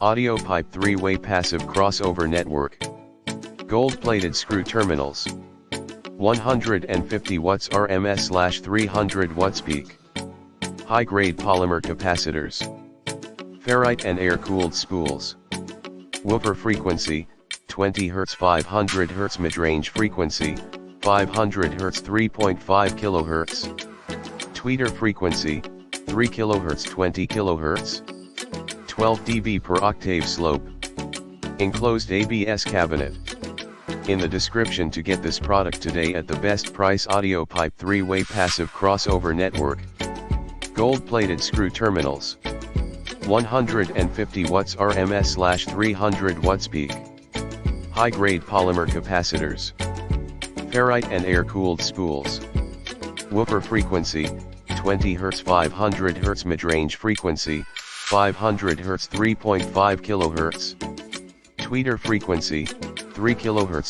Audiopipe 3-way passive crossover network. Gold-plated screw terminals. 150 watts RMS/300 watts peak. High-grade polymer capacitors. Ferrite and air-cooled spools. Woofer frequency, 20 Hz 500 Hz mid-range frequency, 500 Hz 3.5 kHz. Tweeter frequency, 3 kHz 20 kHz. 12 dB per octave slope. Enclosed ABS cabinet. In the description to get this product today at the best price: Audiopipe 3-way passive crossover network. Gold-plated screw terminals. 150 watts RMS/300 watts peak. High-grade polymer capacitors. Ferrite and air-cooled spools. Woofer frequency, 20 Hz 500 Hz mid-range frequency, 500 Hz 3.5 kHz. Tweeter frequency, 3 kHz.